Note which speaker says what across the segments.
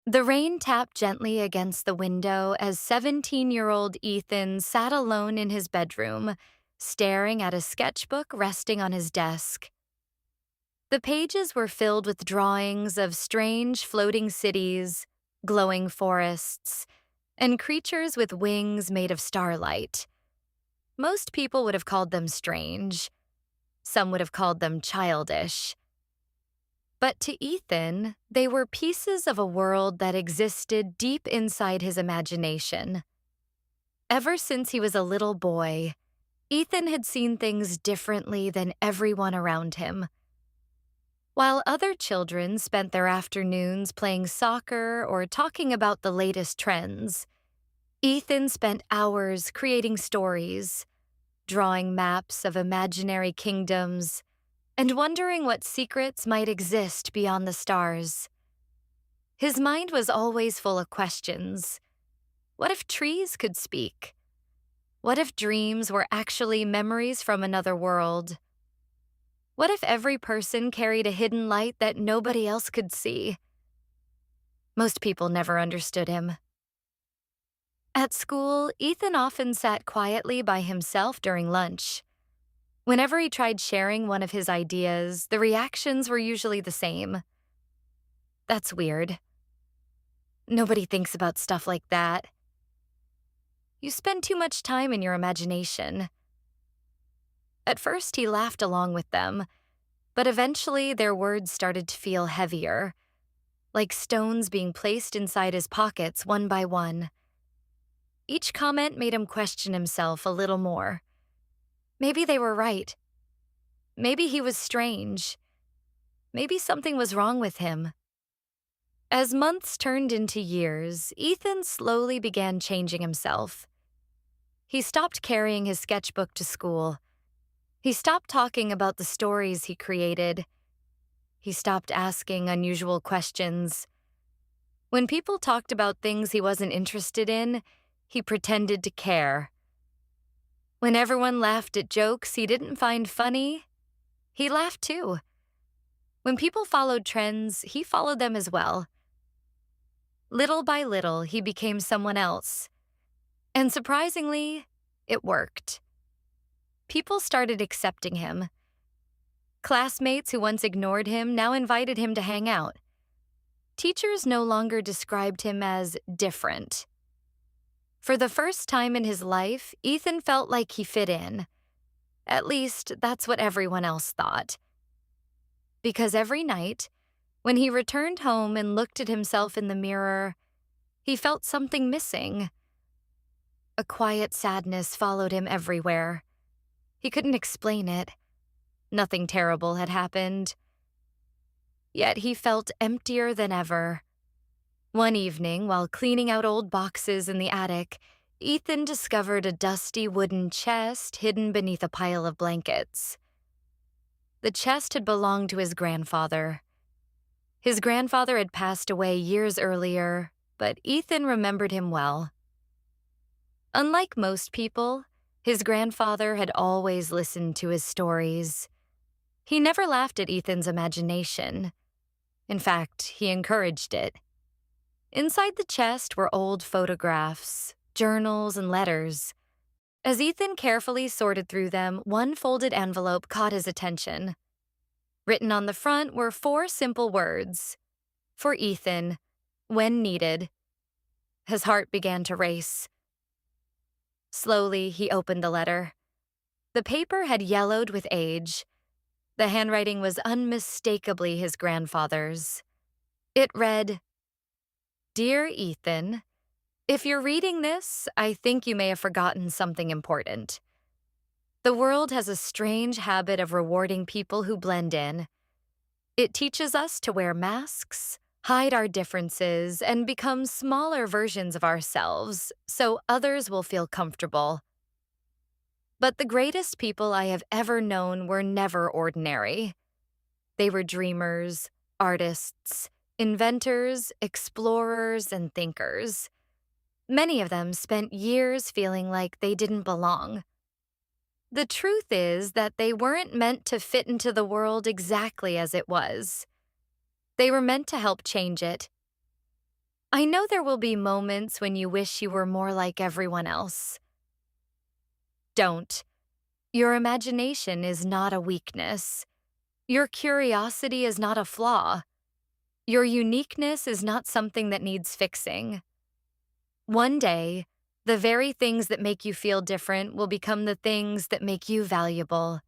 Speaker 1: The rain tapped gently against the window as 17-year-old Ethan sat alone in his bedroom, staring at a sketchbook resting on his desk. The pages were filled with drawings of strange floating cities, glowing forests, and creatures with wings made of starlight. Most people would have called them strange. Some would have called them childish. But to Ethan, they were pieces of a world that existed deep inside his imagination. Ever since he was a little boy, Ethan had seen things differently than everyone around him. While other children spent their afternoons playing soccer or talking about the latest trends, Ethan spent hours creating stories, drawing maps of imaginary kingdoms, and wondering what secrets might exist beyond the stars. His mind was always full of questions. What if trees could speak? What if dreams were actually memories from another world? What if every person carried a hidden light that nobody else could see? Most people never understood him. At school, Ethan often sat quietly by himself during lunch. Whenever he tried sharing one of his ideas, the reactions were usually the same. That's weird. Nobody thinks about stuff like that. You spend too much time in your imagination. At first, he laughed along with them, but eventually their words started to feel heavier, like stones being placed inside his pockets one by one. Each comment made him question himself a little more. Maybe they were right. Maybe he was strange. Maybe something was wrong with him. As months turned into years, Ethan slowly began changing himself. He stopped carrying his sketchbook to school. He stopped talking about the stories he created. He stopped asking unusual questions. When people talked about things he wasn't interested in, he pretended to care. When everyone laughed at jokes he didn't find funny, he laughed too. When people followed trends, he followed them as well. Little by little, he became someone else. And surprisingly, it worked. People started accepting him. Classmates who once ignored him now invited him to hang out. Teachers no longer described him as different. For the first time in his life, Ethan felt like he fit in. At least, that's what everyone else thought. Because every night, when he returned home and looked at himself in the mirror, he felt something missing. A quiet sadness followed him everywhere. He couldn't explain it. Nothing terrible had happened. Yet he felt emptier than ever. One evening, while cleaning out old boxes in the attic, Ethan discovered a dusty wooden chest hidden beneath a pile of blankets. The chest had belonged to his grandfather. His grandfather had passed away years earlier, but Ethan remembered him well. Unlike most people, his grandfather had always listened to his stories. He never laughed at Ethan's imagination. In fact, he encouraged it. Inside the chest were old photographs, journals, and letters. As Ethan carefully sorted through them, one folded envelope caught his attention. Written on the front were 4 simple words. For Ethan, when needed. His heart began to race. Slowly, he opened the letter. The paper had yellowed with age. The handwriting was unmistakably his grandfather's. It read, "Dear Ethan, if you're reading this, I think you may have forgotten something important. The world has a strange habit of rewarding people who blend in. It teaches us to wear masks, hide our differences, and become smaller versions of ourselves so others will feel comfortable. But the greatest people I have ever known were never ordinary. They were dreamers, artists, inventors, explorers, and thinkers. Many of them spent years feeling like they didn't belong. The truth is that they weren't meant to fit into the world exactly as it was. They were meant to help change it. I know there will be moments when you wish you were more like everyone else. Don't. Your imagination is not a weakness. Your curiosity is not a flaw. Your uniqueness is not something that needs fixing. One day, the very things that make you feel different will become the things that make you valuable.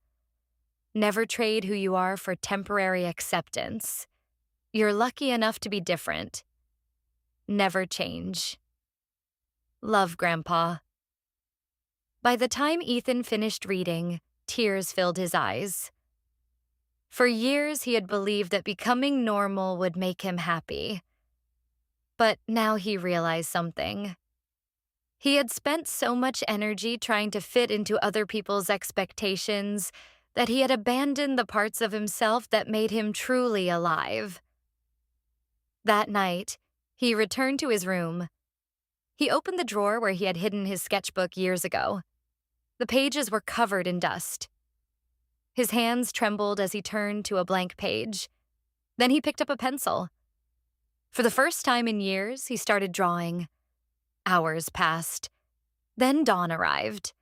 Speaker 1: Never trade who you are for temporary acceptance. You're lucky enough to be different. Never change. Love, Grandpa. By the time Ethan finished reading, tears filled his eyes. For years, he had believed that becoming normal would make him happy. But now he realized something. He had spent so much energy trying to fit into other people's expectations that he had abandoned the parts of himself that made him truly alive. That night, he returned to his room. He opened the drawer where he had hidden his sketchbook years ago. The pages were covered in dust. His hands trembled as he turned to a blank page. Then he picked up a pencil. For the first time in years, he started drawing. Hours passed. Then dawn arrived.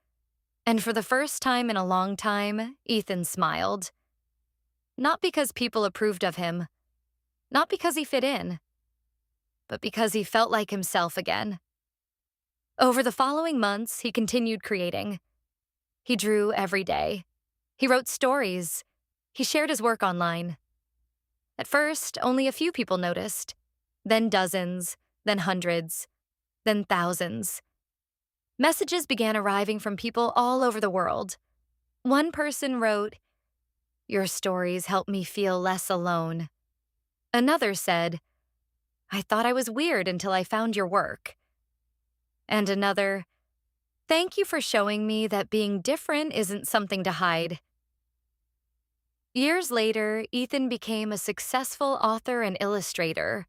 Speaker 1: And for the first time in a long time, Ethan smiled. Not because people approved of him. Not because he fit in. But because he felt like himself again. Over the following months, he continued creating. He drew every day. He wrote stories. He shared his work online. At first, only a few people noticed. Then dozens, then hundreds, then thousands. Messages began arriving from people all over the world. One person wrote, "Your stories help me feel less alone." Another said, "I thought I was weird until I found your work." And another, "Thank you for showing me that being different isn't something to hide." Years later, Ethan became a successful author and illustrator.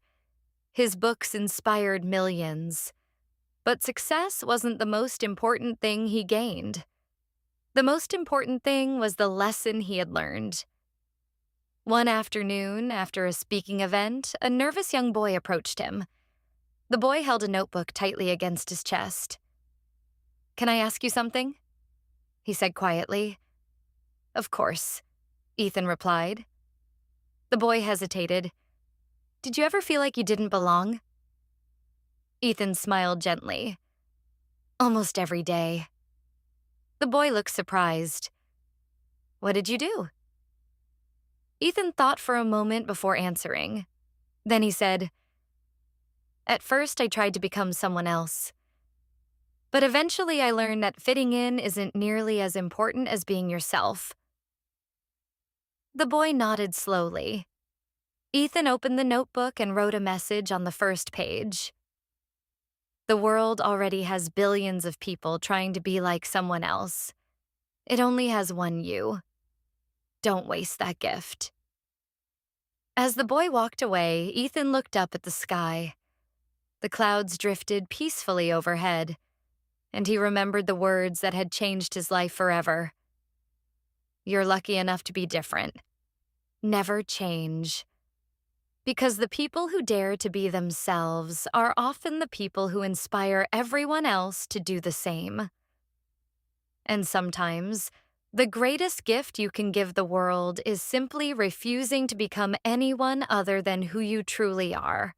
Speaker 1: His books inspired millions. But success wasn't the most important thing he gained. The most important thing was the lesson he had learned. One afternoon, after a speaking event, a nervous young boy approached him. The boy held a notebook tightly against his chest. "Can I ask you something?" he said quietly. "Of course," Ethan replied. The boy hesitated. "Did you ever feel like you didn't belong?" Ethan smiled gently. "Almost every day." The boy looked surprised. "What did you do?" Ethan thought for a moment before answering. Then he said, "At first, I tried to become someone else. But eventually, I learned that fitting in isn't nearly as important as being yourself." The boy nodded slowly. Ethan opened the notebook and wrote a message on the first page. "The world already has billions of people trying to be like someone else. It only has one you. Don't waste that gift." As the boy walked away, Ethan looked up at the sky. The clouds drifted peacefully overhead, and he remembered the words that had changed his life forever. "You're lucky enough to be different. Never change." Because the people who dare to be themselves are often the people who inspire everyone else to do the same. And sometimes, the greatest gift you can give the world is simply refusing to become anyone other than who you truly are.